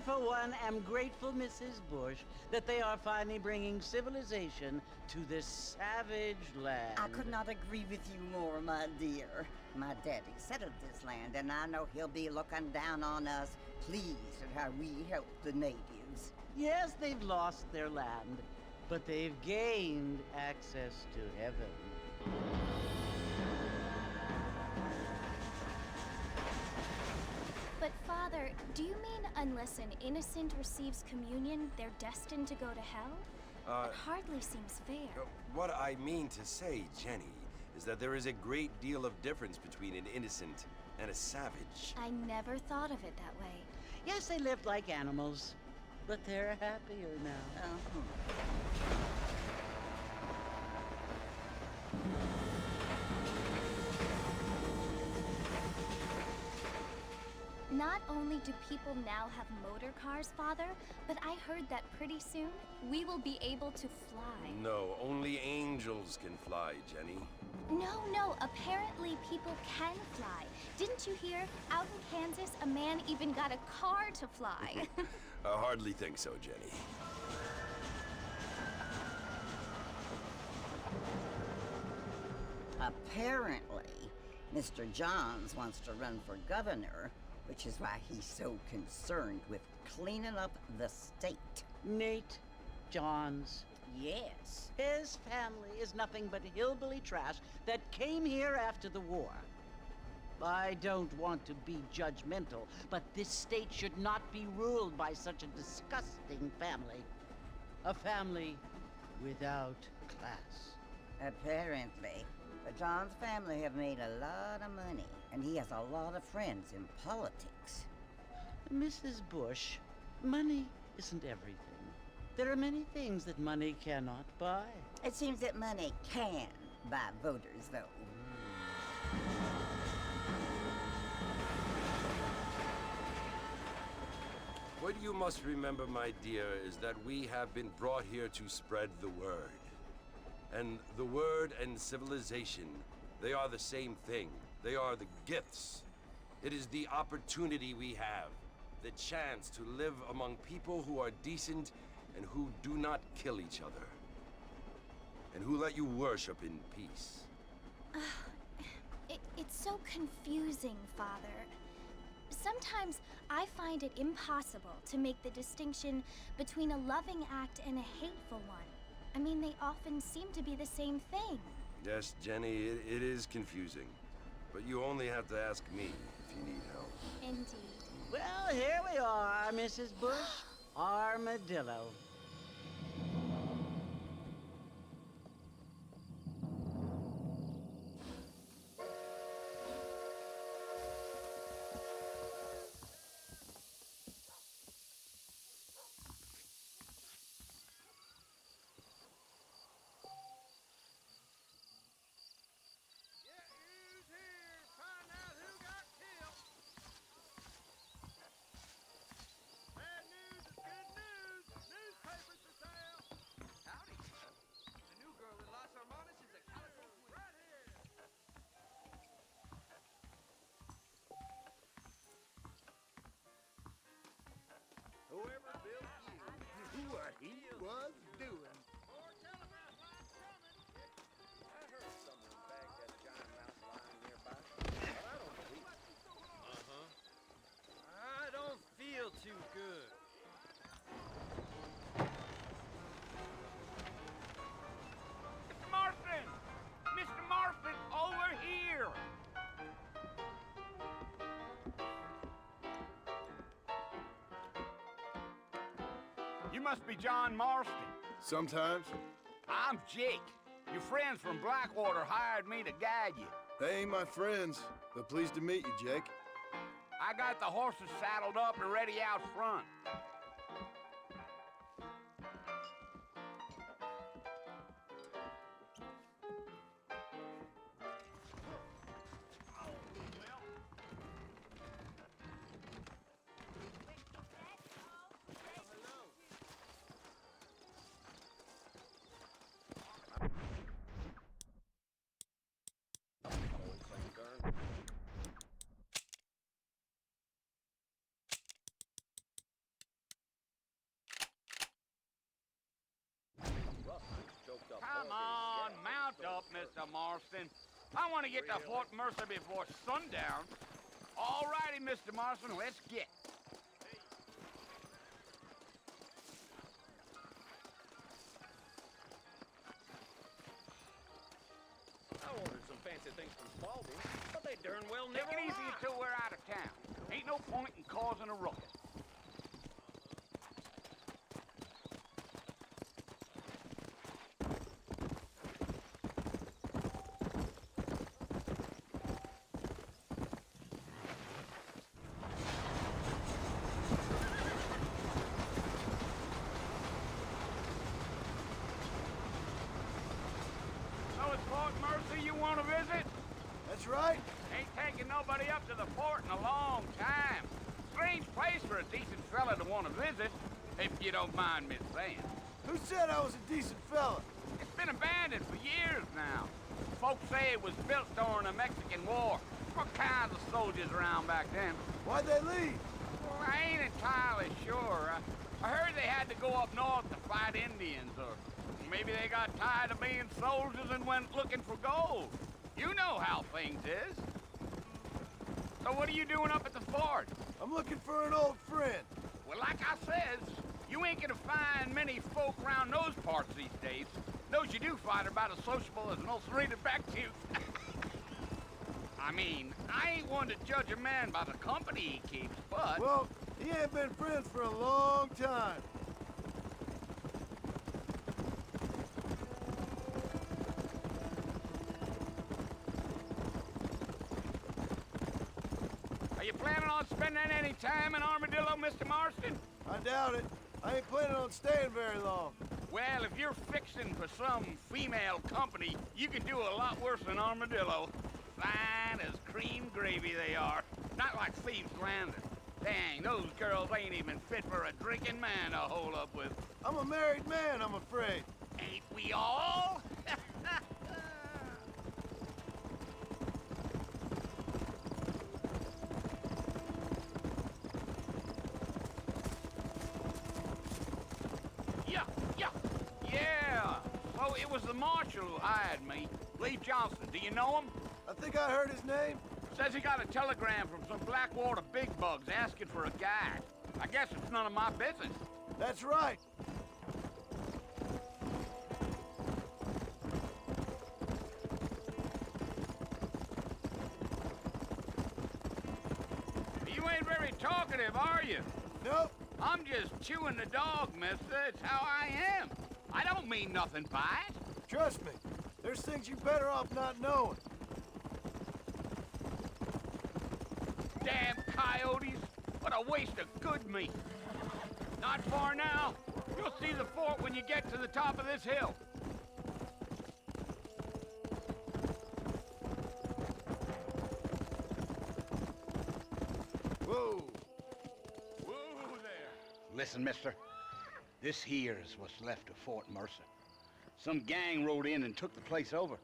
I, for one, am grateful, Mrs. Bush, that they are finally bringing civilization to this savage land. I could not agree with you more, my dear. My daddy settled this land, and I know he'll be looking down on us, pleased at how we help the natives. Yes, they've lost their land, but they've gained access to heaven. But Father, do you mean unless an innocent receives communion, they're destined to go to hell? That hardly seems fair. What I mean to say, Jenny, is that there is a great deal of difference between an innocent and a savage. I never thought of it that way. Yes, they lived like animals, but they're happier now. Not only do people now have motor cars, Father, but I heard that pretty soon we will be able to fly. No, only angels can fly, Jenny. No, apparently people can fly. Didn't you hear? Out in Kansas, a man even got a car to fly. I hardly think so, Jenny. Apparently, Mr. Johns wants to run for governor, which is why he's so concerned with cleaning up the state. Nate Johns. Yes. His family is nothing but hillbilly trash that came here after the war. I don't want to be judgmental, but this state should not be ruled by such a disgusting family. A family without class. Apparently. The Johns family have made a lot of money, and he has a lot of friends in politics. Mrs. Bush, money isn't everything. There are many things that money cannot buy. It seems that money can buy voters, though. What you must remember, my dear, is that we have been brought here to spread the word. And the word and civilization, they are the same thing. They are the gifts. It is the opportunity we have, the chance to live among people who are decent and who do not kill each other, and who let you worship in peace. It's so confusing, Father. Sometimes I find it impossible to make the distinction between a loving act and a hateful one. I mean, they often seem to be the same thing. Yes, Jenny, it is confusing. But you only have to ask me if you need help. Indeed. Well, here we are, Mrs. Bush. Armadillo. Whoever built you knew what he was doing. I heard someone bagged that giant mouse lying nearby, but I don't believe it. I don't feel too good. Mr. Marston! Mr. Marston, over here! You must be John Marston. Sometimes. I'm Jake. Your friends from Blackwater hired me to guide you. They ain't my friends, but pleased to meet you, Jake. I got the horses saddled up and ready out front. up, Mr. Marston. I want to get to Fort Mercer before sundown. All righty, Mr. Marston, let's get. I ordered some fancy things from Spaulding, but they darn well Take never it easy arrived. until we're out of town. Ain't no point in causing a ruckus. So it's Fort Mercer you want to visit? That's right. Ain't taking nobody up to the fort in a long time. Strange place for a decent fella to want to visit, if you don't mind me saying. Who said I was a decent fella? It's been abandoned for years now. Folks say it was built during the Mexican War. What kinds of soldiers around back then? Why'd they leave? Well, I ain't entirely sure. I heard they had to go up north to fight Indians, or maybe they got tired of being soldiers and went looking for gold. You know how things is. So what are you doing up at the fort? I'm looking for an old friend. Well, like I says, you ain't gonna find many folk around those parts these days. Those you do find are about as sociable as an ulcerated back tooth. I mean, I ain't one to judge a man by the company he keeps, but... Well, he ain't been friends for a long time. Are you planning on spending any time in Armadillo, Mr. Marston? I doubt it. I ain't planning on staying very long. Well, if you're fixing for some female company, you can do a lot worse than Armadillo. Fine as cream gravy they are. Not like Thieves Landing. Dang, those girls ain't even fit for a drinking man to hole up with. I'm a married man, I'm afraid. Ain't we all? Yeah. So it was the marshal who hired me. Lee Johnson, do you know him? I think I heard his name. Says he got a telegram from some Blackwater big bugs asking for a guide. I guess it's none of my business. That's right. You ain't very talkative, are you? Nope. I'm just chewing the dog, mister. It's how I am. I don't mean nothing by it. Trust me. There's things you're better off not knowing. Damn coyotes. What a waste of good meat. Not far now. You'll see the fort when you get to the top of this hill. Whoa. Whoa there. Listen, mister. This here's what's left of Fort Mercer. Some gang rode in and took the place over.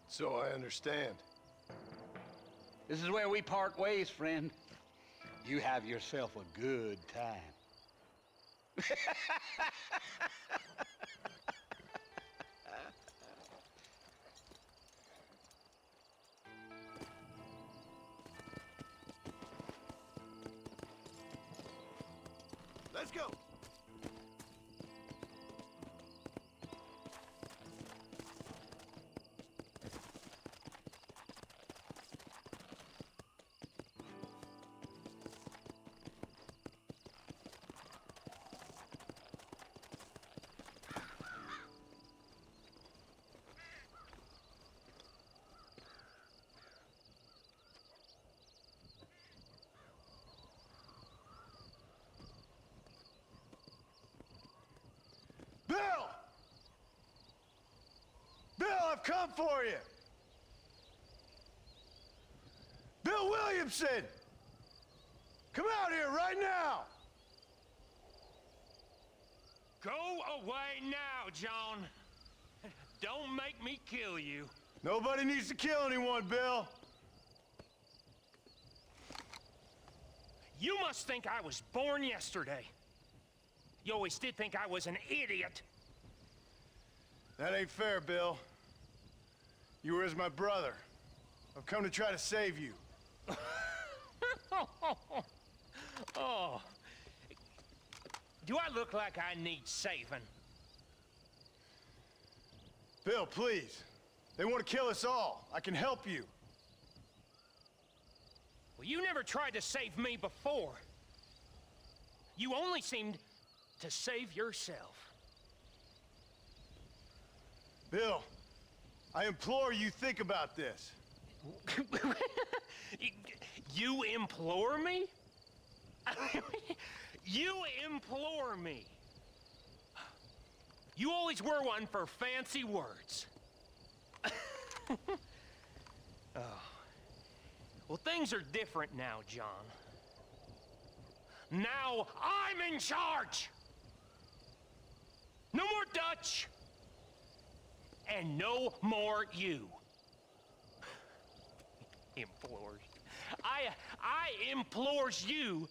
So I understand. This is where we part ways, friend. You have yourself a good time. Let's go. Bill! Bill, I've come for you! Bill Williamson! Come out here right now! Go away now, John. Don't make me kill you. Nobody needs to kill anyone, Bill. You must think I was born yesterday. You always did think I was an idiot. That ain't fair, Bill. You were as my brother. I've come to try to save you. Oh. Do I look like I need saving? Bill, please. They want to kill us all. I can help you. Well, you never tried to save me before. You only seemed to save yourself. Bill, I implore you, think about this. You implore me? You implore me. You always were one for fancy words. Oh. Well, things are different now, John. Now I'm in charge! No more Dutch! And no more you. Implores. I implores you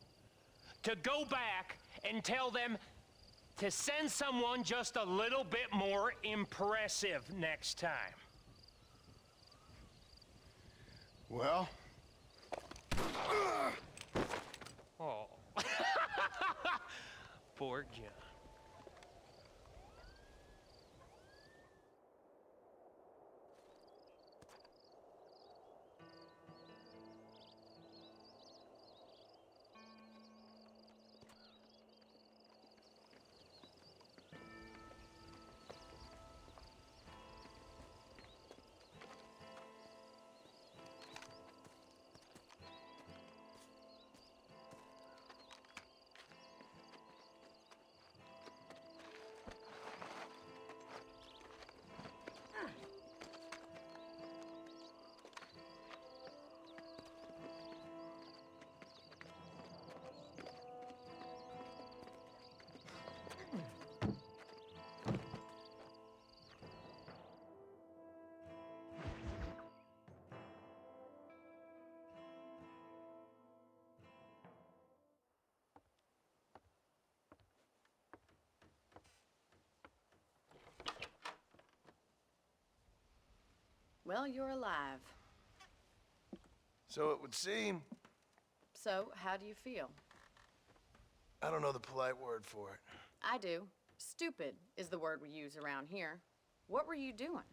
to go back and tell them to send someone just a little bit more impressive next time. Well? Oh. Poor John. Well, you're alive. So it would seem. So, how do you feel? I don't know the polite word for it. I do. Stupid is the word we use around here. What were you doing?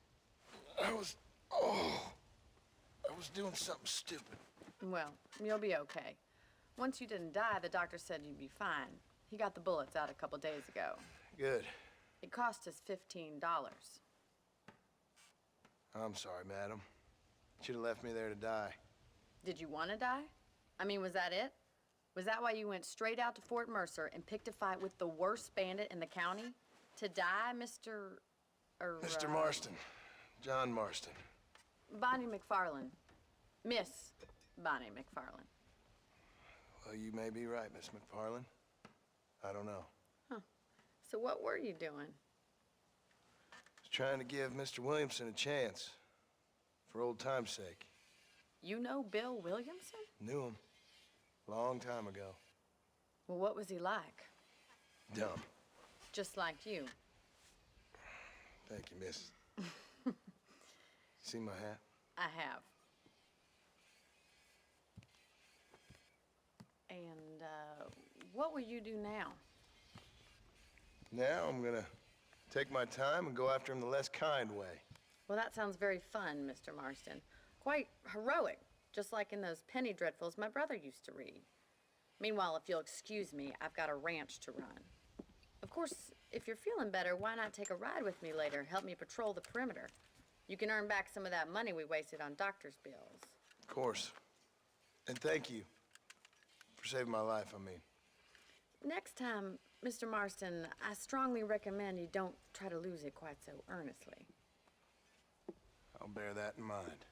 I was doing something stupid. Well, you'll be okay. Once you didn't die, the doctor said you'd be fine. He got the bullets out a couple days ago. Good. It cost us $15. I'm sorry, madam. Should have left me there to die. Did you want to die? I mean, was that it? Was that why you went straight out to Fort Mercer and picked a fight with the worst bandit in the county? To die, Mr. Mr. Marston. John Marston. Bonnie McFarland. Miss Bonnie McFarland. Well, you may be right, Miss McFarland. I don't know. Huh. So what were you doing? I was trying to give Mr. Williamson a chance. For old time's sake. You know Bill Williamson? Knew him. Long time ago. Well, what was he like? Dumb. Just like you. Thank you, miss. See my hat? I have. And, what will you do now? Now I'm gonna take my time and go after him the less kind way. Well, that sounds very fun, Mr. Marston. Quite heroic, just like in those penny dreadfuls my brother used to read. Meanwhile, if you'll excuse me, I've got a ranch to run. Of course, if you're feeling better, why not take a ride with me later and help me patrol the perimeter? You can earn back some of that money we wasted on doctor's bills. Of course. And thank you for saving my life, I mean. Next time, Mr. Marston, I strongly recommend you don't try to lose it quite so earnestly. I'll bear that in mind.